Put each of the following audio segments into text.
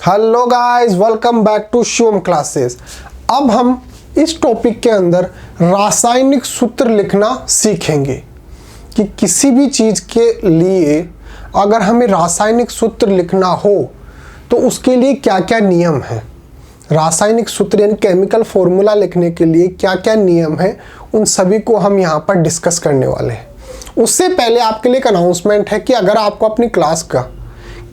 Hello guys, welcome back to Shivam classes. अब हम इस टॉपिक के अंदर रासायनिक सूत्र लिखना सीखेंगे कि किसी भी चीज़ के लिए अगर हमें रासायनिक सूत्र लिखना हो तो उसके लिए क्या क्या नियम हैं। रासायनिक सूत्र यानी केमिकल फॉर्मूला लिखने के लिए क्या क्या नियम है, उन सभी को हम यहाँ पर डिस्कस करने वाले हैं। उससे पहले आपके लिए एक अनाउंसमेंट है कि अगर आपको अपनी क्लास का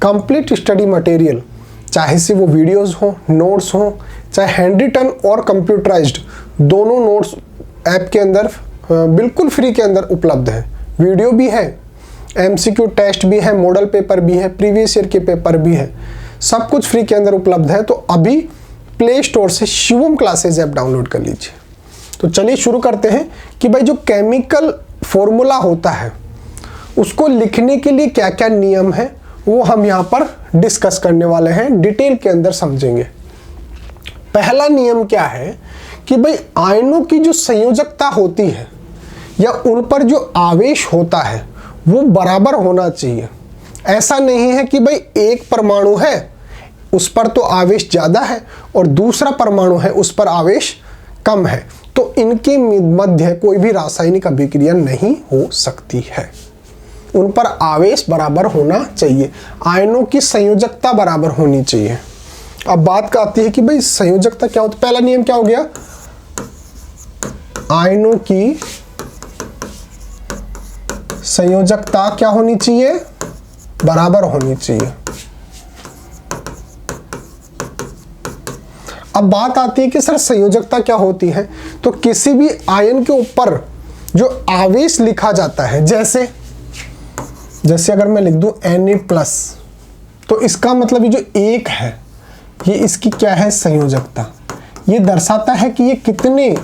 कंप्लीट स्टडी मटेरियल, चाहे से वो वीडियोस हो, नोट्स हो, चाहे हैंड रिटन और कंप्यूटराइज्ड, दोनों नोट्स ऐप के अंदर बिल्कुल फ्री के अंदर उपलब्ध है। वीडियो भी है, एमसीक्यू टेस्ट भी है, मॉडल पेपर भी है, प्रीवियस ईयर के पेपर भी है, सब कुछ फ्री के अंदर उपलब्ध है। तो अभी प्ले स्टोर से शिवम क्लासेस ऐप डाउनलोड कर लीजिए। तो चलिए शुरू करते हैं कि भाई जो केमिकल फॉर्मूला होता है उसको लिखने के लिए क्या क्या नियम है वो हम यहाँ पर डिस्कस करने वाले हैं, डिटेल के अंदर समझेंगे। पहला नियम क्या है कि भाई आयनों की जो संयोजकता होती है या उन पर जो आवेश होता है वो बराबर होना चाहिए। ऐसा नहीं है कि भाई एक परमाणु है उस पर तो आवेश ज़्यादा है और दूसरा परमाणु है उस पर आवेश कम है, तो इनके मध्य कोई भी रासायनिक अभिक्रिया नहीं हो सकती है। उन पर आवेश बराबर होना चाहिए, आयनों की संयोजकता बराबर होनी चाहिए। अब बात का आती है कि भाई संयोजकता क्या होती है। पहला नियम क्या हो गया, आयनों की संयोजकता क्या होनी चाहिए, बराबर होनी चाहिए। अब बात आती है कि सर संयोजकता क्या होती है। तो किसी भी आयन के ऊपर जो आवेश लिखा जाता है, जैसे अगर मैं लिख दूं Na+, तो इसका मतलब ये जो एक है ये इसकी क्या है, संयोजकता। ये दर्शाता है कि ये कितने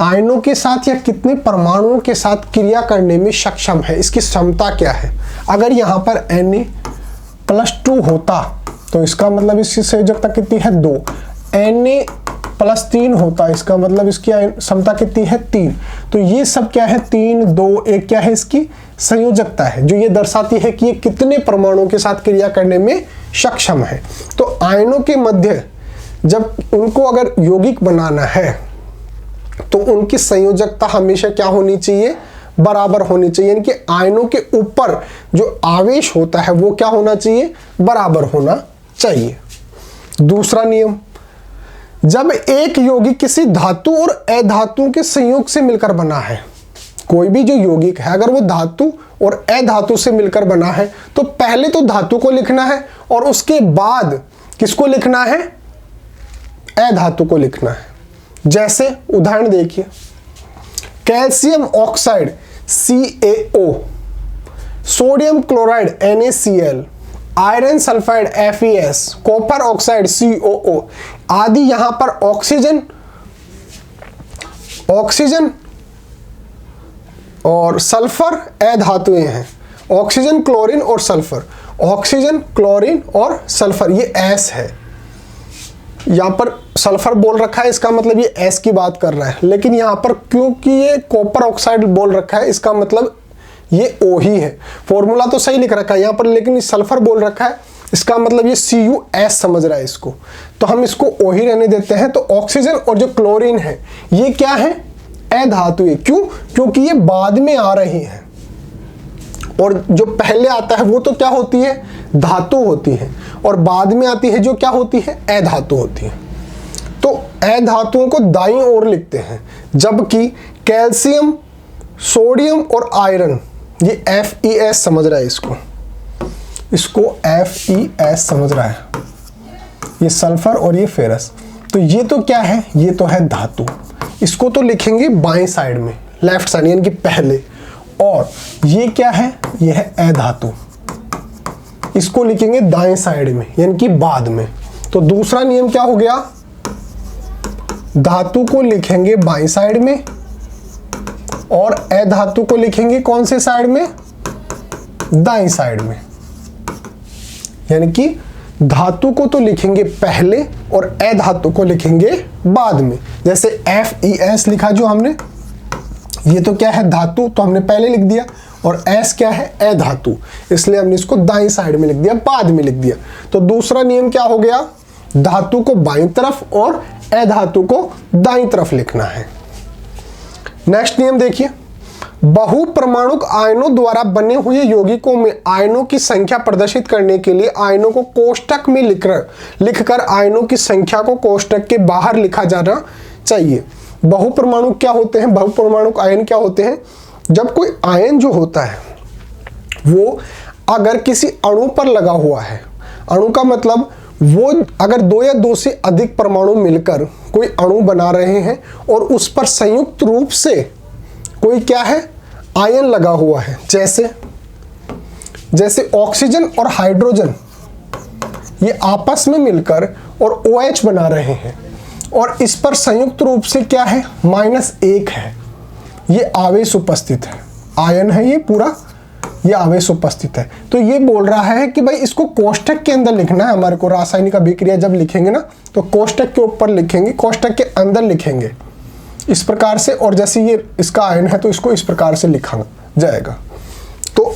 आयनों के साथ या कितने परमाणुओं के साथ क्रिया करने में सक्षम है, इसकी क्षमता क्या है। अगर यहाँ पर Na+2 होता तो इसका मतलब इसकी संयोजकता कितनी है, 2। Na+3 होता है, इसका मतलब इसकी क्षमता कितनी है, 3। तो ये सब क्या है, 3, 2, 1 क्या है, इसकी संयोजकता है, जो ये दर्शाती है कि ये कितने परमाणुओं के साथ क्रिया करने में सक्षम है। तो आयनों के मध्य जब उनको अगर यौगिक बनाना है तो उनकी संयोजकता हमेशा क्या होनी चाहिए, बराबर होनी चाहिए। यानी कि आयनों के ऊपर जो आवेश होता है वो क्या होना चाहिए, बराबर होना चाहिए। दूसरा नियम, जब एक यौगिक किसी धातु और अधातु के संयोग से मिलकर बना है, कोई भी जो यौगिक है अगर वो धातु और अधातु से मिलकर बना है तो पहले तो धातु को लिखना है और उसके बाद किसको लिखना है, अधातु को लिखना है। जैसे उदाहरण देखिए, calcium oxide CaO, sodium chloride NaCl, iron sulphide FeS, copper oxide COO आदि। यहां पर ऑक्सीजन और सल्फर अधातुएं हैं। ऑक्सीजन, क्लोरीन और सल्फर, ऑक्सीजन, क्लोरीन और सल्फर, ये S है। यहां पर सल्फर बोल रखा है, इसका मतलब ये S की बात कर रहा है, लेकिन यहां पर क्योंकि ये कॉपर ऑक्साइड बोल रखा है इसका मतलब ये O ही है। फॉर्मूला तो सही लिख रखा है यहाँ पर, लेकिन सल्फर बोल रखा है, इसका मतलब ये CuS समझ रहा है इसको, तो हम इसको O ही रहने देते हैं। तो ऑक्सीजन और जो क्लोरीन है ये क्या है, अधातु है। क्यों, क्योंकि ये बाद में आ रही है और जो पहले आता है वो तो क्या होती है, धातु होती है, और बाद में आती है जो क्या होती है, अधातु होती है। तो अधातुओं को दाईं ओर लिखते हैं, जबकि कैल्शियम, सोडियम और आयरन ये FeS समझ रहा है, इसको FeS समझ रहा है, ये सल्फर और ये फेरस। तो ये तो क्या है, ये तो है धातु। इसको तो लिखेंगे बाएं साइड में, लेफ्ट साइड यानी कि पहले। और ये क्या है, ये है अधातु, इसको लिखेंगे दाएं साइड में यानी कि बाद में। तो दूसरा नियम क्या हो गया, धातु को लिखेंगे बाएं साइड में और अधातु को लिखेंगे कौन से साइड में, दाएं साइड में। यानी कि धातु को तो लिखेंगे पहले और अधातु को लिखेंगे बाद में। जैसे FeS लिखा जो हमने, ये तो क्या है, धातु, तो हमने पहले लिख दिया, और S क्या है, अधातु, इसलिए हमने इसको दाईं साइड में लिख दिया, बाद में लिख दिया। तो दूसरा नियम क्या हो गया, धातु को बाईं तरफ और अधातु को दाईं तरफ लिखना है। नेक्स्ट नियम देखिए, बहुपरमाणुक आयनों द्वारा बने हुए यौगिकों में आयनों की संख्या प्रदर्शित करने के लिए आयनों को कोष्टक में लिखकर आयनों की संख्या को कोष्टक के बाहर लिखा जाना चाहिए। बहुपरमाणुक क्या होते हैं? बहुपरमाणुक आयन क्या होते हैं? जब कोई आयन जो होता है वो अगर किसी अणु पर लगा हुआ है, अणु का मतलब वो अगर दो या दो से अधिक परमाणु मिलकर कोई अणु बना रहे हैं और उस पर संयुक्त रूप से कोई क्या है, आयन लगा हुआ है, जैसे ऑक्सीजन और हाइड्रोजन, ये आपस में मिलकर और OH बना रहे हैं और इस पर संयुक्त रूप से क्या है, -1 है, ये आवेश उपस्थित है, आयन है ये पूरा, ये आवेश उपस्थित है। तो ये बोल रहा है कि भाई इसको कोष्टक के अंदर लिखना है हमारे को। रासायनिक अभिक्रिया जब लिखेंगे ना तो कोष्टक के ऊपर लिखेंगे, कोष्टक के अंदर लिखेंगे इस प्रकार से, और जैसे ये इसका आयन है तो इसको इस प्रकार से लिखा जाएगा। तो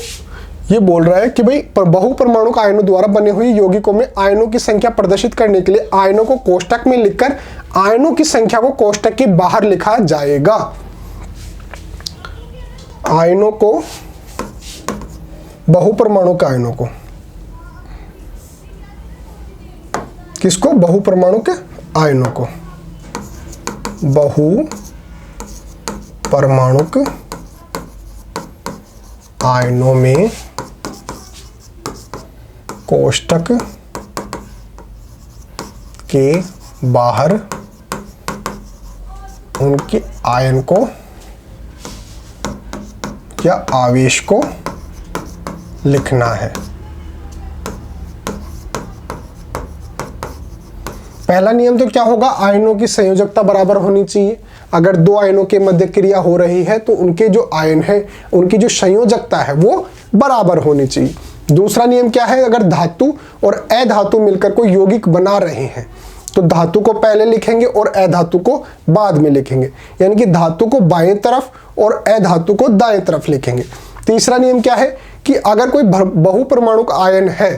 ये बोल रहा है कि भाई बहुपरमाणुक आयनों द्वारा बने हुए यौगिकों में आयनों की संख्या प्रदर्शित करने के लिए आयनों को कोष्टक में लिखकर आयनों की संख्या को कोष्टक के बाहर लिखा जाएगा। आयनों को, बहुपरमाणुक आयनों को, किसको? बहुपरमाणुक आयनों को, बहुपरमाणुक आयनों में कोष्टक के बाहर उनके आयन को या आवेश को लिखना है। पहला नियम तो क्या होगा, आयनों की संयोजकता बराबर होनी चाहिए। अगर दो आयनों के मध्य क्रिया हो रही है तो उनके जो आयन है, उनकी जो संयोजकता है वो बराबर होनी चाहिए। दूसरा नियम क्या है, अगर धातु और अधातु मिलकर कोई यौगिक बना रहे हैं तो धातु को पहले लिखेंगे और अधातु को बाद में लिखेंगे, यानी कि धातु को बाएं तरफ और अधातु को दाएं तरफ लिखेंगे। तीसरा नियम क्या है कि अगर कोई बहुपरमाणुक आयन है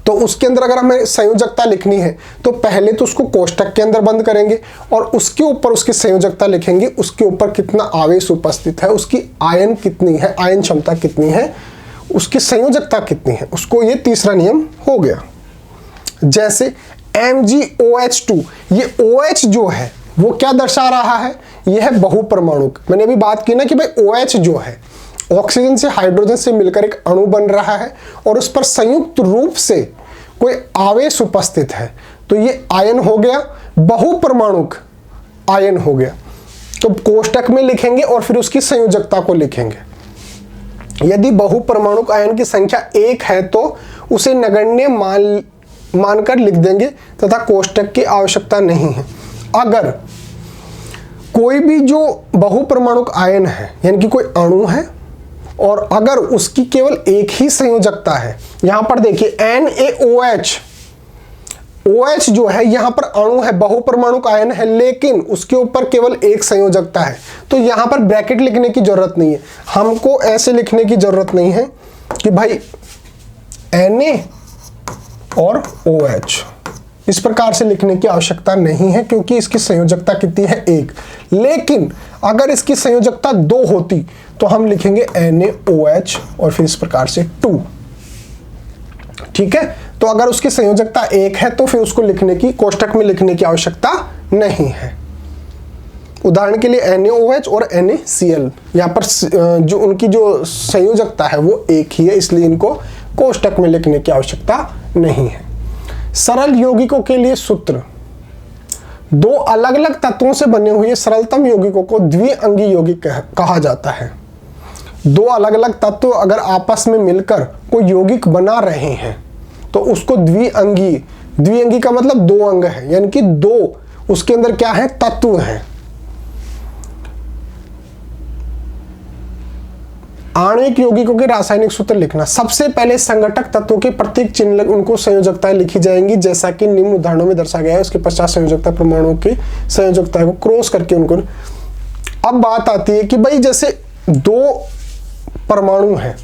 तो उसके अंदर अगर हमें संयोजकता लिखनी है तो पहले तो उसको कोष्टक के अंदर बंद करेंगे और उसके ऊपर उसकी संयोजकता लिखेंगे, उसके ऊपर कितना आवेश उपस्थित है, उसकी आयन कितनी है, आयन क्षमता कितनी है, उसकी संयोजकता कितनी है, उसको, ये तीसरा नियम हो गया। जैसे MgOH2, ये OH जो है वो क्या दर्शा रहा है, ये है बहुपरमाणुक। मैंने अभी बात की ना कि भाई OH जो है ऑक्सीजन से हाइड्रोजन से मिलकर एक अणु बन रहा है और उस पर संयुक्त रूप से कोई आवेश उपस्थित है, तो ये आयन हो गया, बहुपरमाणुक आयन हो गया। तो कोष्टक में लिखेंगे और फिर उसकी संयोजकता को लिखेंगे। यदि बहुपरमाणुक आयन की संख्या 1 है तो उसे नगण्य मानकर लिख देंगे तथा कोष्टक की आवश्यकता नहीं है। अगर कोई भी जो बहुपरमाणुक आयन है, यानी कि कोई अणु है और अगर उसकी केवल एक ही संयोजकता है, यहां पर देखिए NaOH, OH जो है यहां पर अणु है, बहुपरमाणुक आयन है, लेकिन उसके ऊपर केवल एक संयोजकता है, तो यहां पर ब्रैकेट लिखने की जरूरत नहीं है। हमको ऐसे लिखने की जरूरत नहीं है कि भाई Na और OH, इस प्रकार से लिखने की आवश्यकता नहीं है क्योंकि इसकी संयोजकता कितनी है, 1। लेकिन अगर इसकी संयोजकता 2 होती तो हम लिखेंगे NaOH और फिर इस प्रकार से 2। ठीक है, तो अगर उसकी संयोजकता 1 है तो फिर उसको लिखने की, कोष्टक में लिखने की आवश्यकता नहीं है। उदाहरण के लिए NaOH और NaCl, यहाँ पर जो उनकी जो संयोजकता है वो 1 ही है, इसलिए इनको कोष्टक में लिखने की आवश्यकता नहीं है। सरल यौगिकों के लिए सूत्र, दो अलग अलग तत्वों से बने हुए सरलतम यौगिकों को द्विअंगी यौगिक कहा जाता है। दो अलग अलग तत्व अगर आपस में मिलकर कोई यौगिक बना रहे हैं तो उसको द्विअंगी, द्विअंगी का मतलब 2 अंग है, यानी कि 2 उसके अंदर क्या है, तत्व हैं। आणविक यौगिकों के रासायनिक सूत्र लिखना, सबसे पहले संघटक तत्वों के प्रत्येक चिन्ह उनको संयोजकताएं लिखी जाएंगी जैसा कि निम्न उदाहरणों में दर्शाया गया है। उसके पश्चात संयोजकता परमाणुओं की संयोजकता को क्रॉस करके उनको। अब बात आती है कि भाई जैसे 2 परमाणु हैं,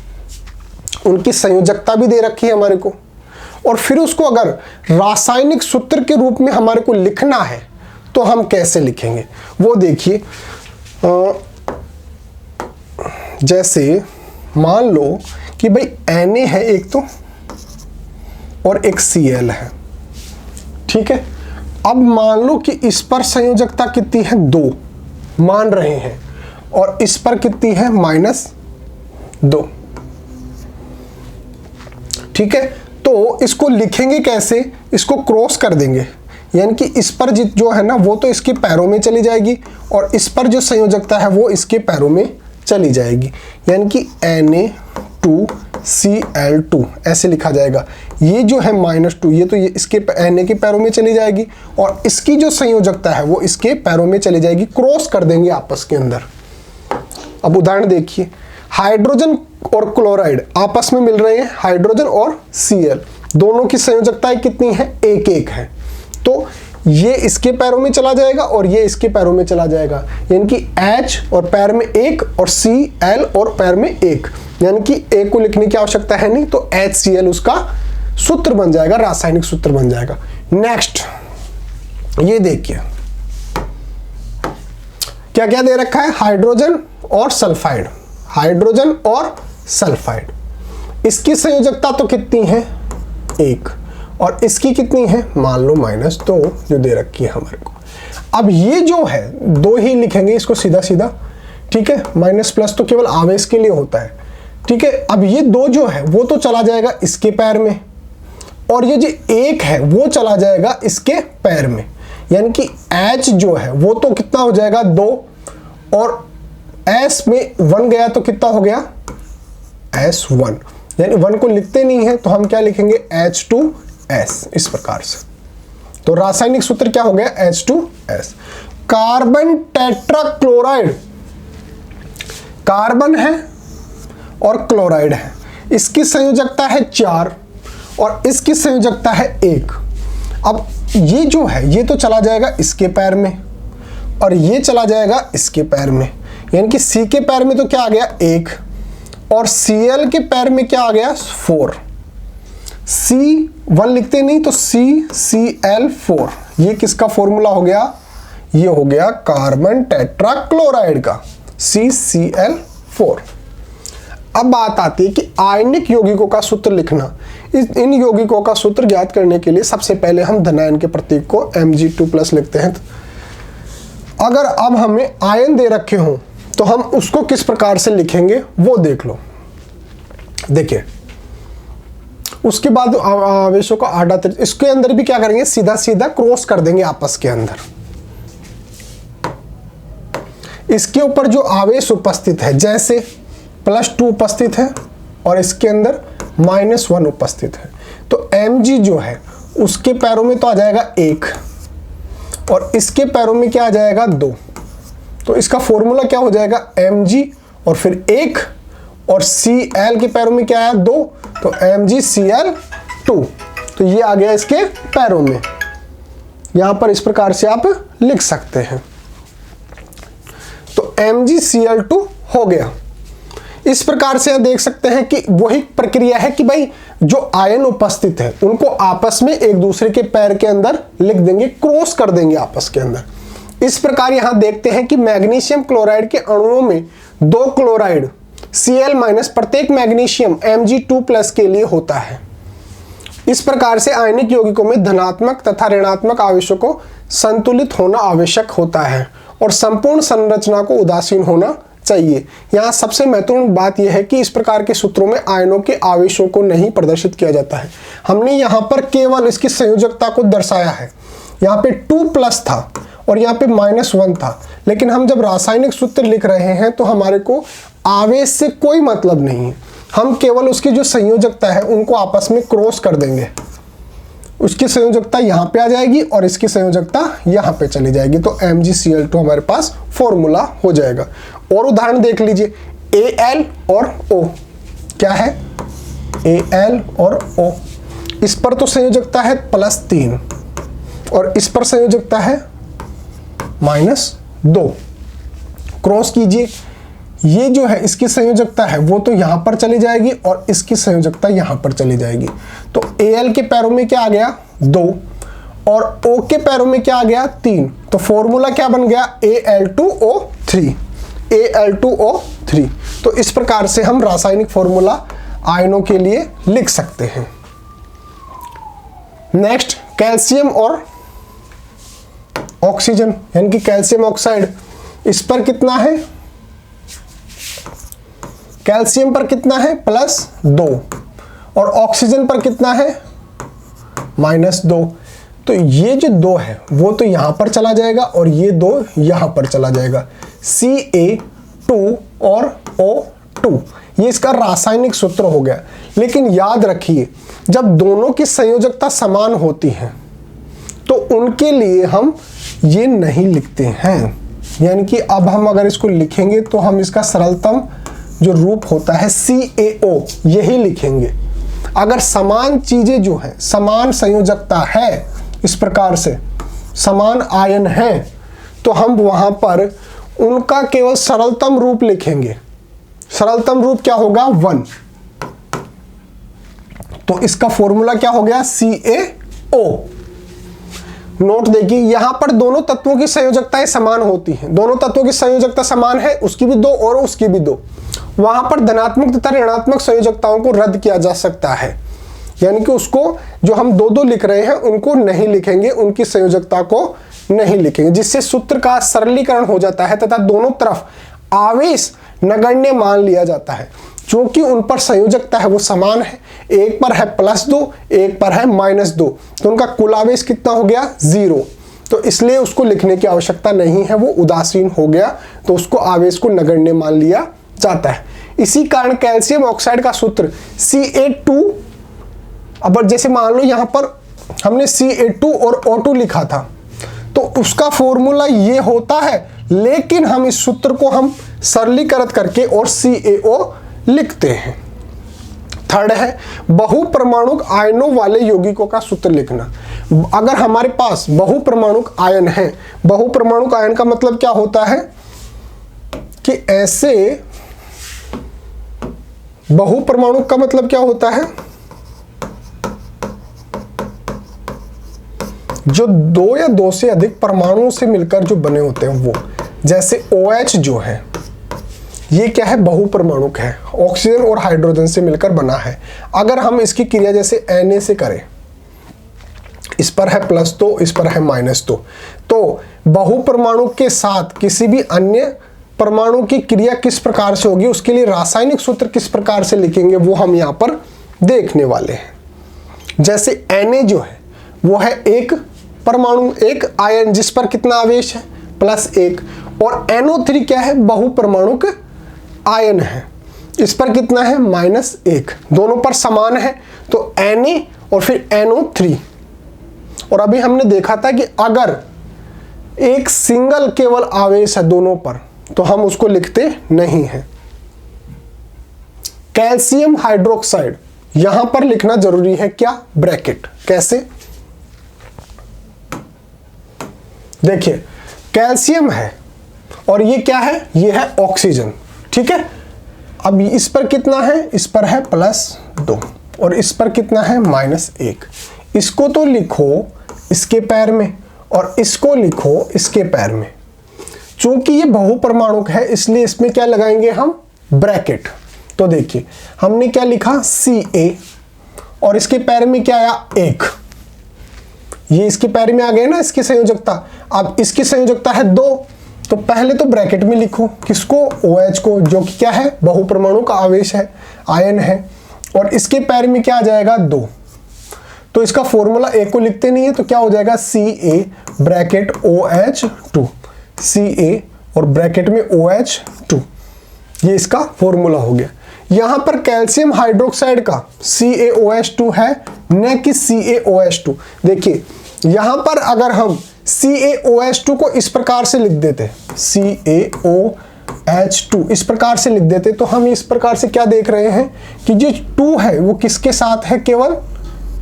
उनकी संयोजकता भी दे रखी है हमारे को और फिर उसको अगर रासायनिक सूत्र के रूप में हमारे को लिखना है तो हम कैसे लिखेंगे वो देखिए। जैसे मान लो कि भाई Na है एक तो और एक Cl है, ठीक है। अब मान लो कि इस पर संयोजकता कितनी है 2 मान रहे हैं और इस पर कितनी है -2, ठीक है। तो इसको लिखेंगे कैसे, इसको क्रॉस कर देंगे, यानी कि इस पर जो है ना वो तो इसके पैरों में चली जाएगी और इस पर जो संयोजकता है वो इसके पैरों में चली जाएगी, यानी कि Na2Cl2 ऐसे लिखा जाएगा। ये जो है -2 ये तो ये इसके Na के पैरों में चली जाएगी और इसकी जो संयोजकता है वो इसके पैरों में चली जाएगी, क्रॉस कर देंगे आपस के अंदर। अब उदाहरण देखिए, हाइड्रोजन और क्लोराइड आपस में मिल रहे हैं, हाइड्रोजन और Cl दोनों की संयोजकताएं कितनी है 1-1 है, तो ये इसके पैरों में चला जाएगा और ये इसके पैरों में चला जाएगा, यानी कि H और पैर में 1 और Cl और पैर में 1, यानी कि A को लिखने की आवश्यकता है नहीं, तो HCl उसका सूत्र बन जाएगा, रासायनिक सूत्र बन जाएगा। नेक्स्ट ये देखिए क्या क्या दे रखा है, हाइड्रोजन और सल्फाइड, हाइड्रोजन और सल्फाइड, इसकी संयोजकता तो कितनी है 1 और इसकी कितनी है मान लो -2 जो दे रखी है हमारे को। अब ये जो है 2 ही लिखेंगे इसको सीधा सीधा, ठीक है, माइनस प्लस तो केवल आवेश के लिए होता है, ठीक है। अब ये 2 जो है वो तो चला जाएगा इसके पैर में और ये जो 1 है वो चला जाएगा इसके पैर में, यानी कि H जो है वो तो कितना हो जाएगा 2 और S में 1 गया तो कितना हो गया S1, यानी 1 को लिखते नहीं है तो हम क्या लिखेंगे H2S इस प्रकार से। तो रासायनिक सूत्र क्या हो गया H2S। कार्बन टेट्राक्लोराइड, कार्बन है और क्लोराइड है, इसकी संयोजकता है 4 और इसकी संयोजकता है 1। अब ये जो है ये तो चला जाएगा इसके पैर में और ये चला जाएगा इसके पैर में, यानी कि C के पैर में तो क्या आ गया 1 और Cl के पैर में क्या आ गया 4, C1 लिखते नहीं तो CCl4, ये किसका फॉर्मूला हो गया, ये हो गया कार्बन टेट्राक्लोराइड का CCl4। अब बात आती है कि आयनिक यौगिकों का सूत्र लिखना। इन यौगिकों का सूत्र ज्ञात करने के लिए सबसे पहले हम धनायन के प्रतीक को Mg2+ लिखते हैं। अगर अब हमें आयन दे रखे हों तो हम उसको किस प्रकार से लिखेंगे वो देख लो। देखिए उसके बाद आवेशों का आधा, इसके अंदर भी क्या करेंगे सीधा सीधा क्रॉस कर देंगे आपस के अंदर। इसके ऊपर जो आवेश उपस्थित है, जैसे +2 उपस्थित है और इसके अंदर -1 उपस्थित है, तो Mg जो है उसके पैरों में तो आ जाएगा 1 और इसके पैरों में क्या आ जाएगा 2, तो इसका फॉर्मूला क्या हो जाएगा Mg और फिर 1 और Cl के पैरों में क्या आया 2, तो MgCl2, तो ये आ गया इसके पैरों में। यहां पर इस प्रकार से आप लिख सकते हैं, तो MgCl2 हो गया। इस प्रकार से आप देख सकते हैं कि वही प्रक्रिया है कि भाई जो आयन उपस्थित है उनको आपस में एक दूसरे के पैर के अंदर लिख देंगे, क्रॉस कर देंगे आपस के अंदर। इस प्रकार यहां देखते हैं कि मैग्नीशियम क्लोराइड के अणुओं में 2 क्लोराइड Cl- प्रत्येक मैग्नीशियम Mg2+ के लिए होता है। इस प्रकार से आयनिक यौगिकों में धनात्मक तथा ऋणात्मक आवेशों को संतुलित होना आवश्यक होता है और संपूर्ण संरचना को उदासीन होना चाहिए। यहाँ सबसे महत्वपूर्ण बात यह है कि इस प्रकार के सूत्रों में आयनों के आवेशों को नहीं प्रदर्शित किया जाता है। हमने यहाँ पर केवल इसकी संयोजकता को दर्शाया है। यहाँ पे 2+ था और यहाँ पे -1 था, लेकिन हम जब रासायनिक सूत्र लिख रहे हैं तो हमारे को आवेश से कोई मतलब नहीं है, हम केवल उसकी जो संयोजकता है उनको आपस में क्रॉस कर देंगे। उसकी संयोजकता यहाँ पे आ जाएगी और इसकी संयोजकता यहाँ पे चली जाएगी, तो MgCl2 हमारे पास फॉर्मूला हो जाएगा। और उदाहरण देख लीजिए, Al और O क्या है, Al और O, इस पर तो संयोजकता है +3 और इस पर संयोजकता है -2, क्रॉस कीजिए, ये जो है इसकी संयोजकता है वो तो यहां पर चली जाएगी और इसकी संयोजकता यहां पर चली जाएगी। तो Al के पैरों में क्या आ गया 2 और O के पैरों में क्या आ गया 3। तो फॉर्मूला क्या बन गया Al2O3, Al2O3। तो इस प्रकार से हम रासायनिक फॉर्मूला आयनों के लिए लिख सकते हैं। नेक्स्ट कैल्शियम और ऑक्सीजन यानी कि कैल्शियम ऑक्साइड, इस पर कितना है, कैल्शियम पर कितना है +2 और ऑक्सीजन पर कितना है -2। तो ये जो 2 है वो तो यहां पर चला जाएगा और ये 2 यहां पर चला जाएगा, Ca2 और O2। ये इसका रासायनिक सूत्र हो गया। लेकिन याद रखिए जब दोनों की संयोजकता समान होती है तो उनके लिए हम ये नहीं लिखते हैं। यानी कि अब हम अगर इसको लिखेंगे तो हम इसका सरलतम जो रूप होता है CaO यही लिखेंगे। अगर समान चीजें जो हैं, समान संयोजकता है, इस प्रकार से समान आयन है, तो हम वहां पर उनका केवल सरलतम रूप लिखेंगे। सरलतम रूप क्या होगा 1। तो इसका फॉर्मूला क्या हो गया CaO। नोट देखिए यहां पर दोनों तत्वों की संयोजकताएं समान होती हैं। दोनों तत्वों की संयोजकता समान है, उसकी भी 2 और उसकी भी 2। वहां पर धनात्मक तथा ऋणात्मक संयोजकताओं को रद्द किया जा सकता है। यानी कि उसको जो हम 2-2 लिख रहे हैं उनको नहीं लिखेंगे, उनकी संयोजकता को नहीं लिखेंगे, जिससे सूत्र का सरलीकरण हो जाता है तथा दोनों तरफ आवेश नगण्य मान लिया जाता है। क्योंकि उन पर संयोजकता है वो समान है, एक पर है +2 एक पर है -2, तो उनका कुल आवेश कितना हो गया 0। तो इसलिए उसको लिखने की आवश्यकता नहीं है, वो उदासीन हो गया, तो उसको आवेश को नगण्य मान लिया जाता है। इसी कारण कैल्शियम ऑक्साइड का सूत्र Ca2, अब जैसे मान लो यहां पर हमने Ca2 और O2 लिखा था तो उसका फॉर्मूला ये होता है, लेकिन हम इस सूत्र को हम सरलीकृत करके और CaO लिखते हैं। थर्ड है बहुपरमाणुक आयनों वाले यौगिकों का सूत्र लिखना। अगर हमारे पास बहुपरमाणुक आयन है, बहुपरमाणुक आयन का मतलब क्या होता है कि ऐसे, बहुपरमाणुक का मतलब क्या होता है जो 2 या 2 से अधिक परमाणुओं से मिलकर जो बने होते हैं वो। जैसे OH जो है ये क्या है बहुपरमाणुक है, ऑक्सीजन और हाइड्रोजन से मिलकर बना है। अगर हम इसकी क्रिया जैसे Na से करें, इस पर है +2 इस पर है -2, तो बहुपरमाणु के साथ किसी भी अन्य परमाणु की क्रिया किस प्रकार से होगी, उसके लिए रासायनिक सूत्र किस प्रकार से लिखेंगे वो हम यहाँ पर देखने वाले हैं। जैसे Na जो है वो है एक परमाणु, एक आयन जिस पर कितना आवेश है +1, और NO3 क्या है बहुपरमाणुक आयन है, इस पर कितना है -1, दोनों पर समान है, तो Na और फिर NO3। और अभी हमने देखा था कि अगर एक सिंगल केवल आवेश है दोनों पर तो हम उसको लिखते नहीं हैं। कैल्शियम हाइड्रोक्साइड यहां पर लिखना जरूरी है, क्या ब्रैकेट, कैसे देखिए कैल्शियम है और ये क्या है, ये है ऑक्सीजन, ठीक है। अब इस पर कितना है, इस पर है +2 और इस पर कितना है -1। इसको तो लिखो इसके पैर में और इसको लिखो इसके पैर में। चूंकि ये बहुपरमाणुक है इसलिए इसमें क्या लगाएंगे हम ब्रैकेट। तो देखिए हमने क्या लिखा Ca और इसके पैर में क्या आया 1, ये इसके पैर में आ गए ना इसकी संयोजकता। अब इसकी संयोजकता है 2, तो पहले तो ब्रैकेट में लिखो किसको, OH को, जो कि क्या है बहुपरमाणु का आवेश है, आयन है, और इसके पैर में क्या आ जाएगा 2। तो इसका फॉर्मूला एक को लिखते नहीं है तो क्या हो जाएगा Ca ब्रैकेट OH2, Ca और ब्रैकेट में OH2, ये इसका फॉर्मूला हो गया। यहां पर कैल्शियम हाइड्रोक्साइड का CaOH2 है न कि CaOH2। देखिए यहां पर अगर हम CaOH2 को इस प्रकार से लिख देते, CaOH2 इस प्रकार से लिख देते, तो हम इस प्रकार से क्या देख रहे हैं कि जो 2 है वो किसके साथ है, केवल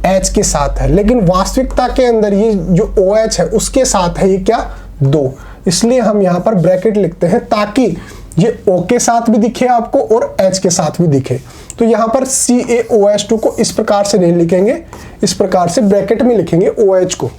H के साथ है, लेकिन वास्तविकता के अंदर ये जो OH है उसके साथ है ये क्या 2। इसलिए हम यहाँ पर ब्रैकेट लिखते हैं ताकि ये O के साथ भी दिखे आपको और H के साथ भी दिखे, तो यहाँ पर CaOH2 को इस प्रकार से नहीं लिखेंगे, इस प्रकार से ब्रैकेट में लिखेंगे OH को।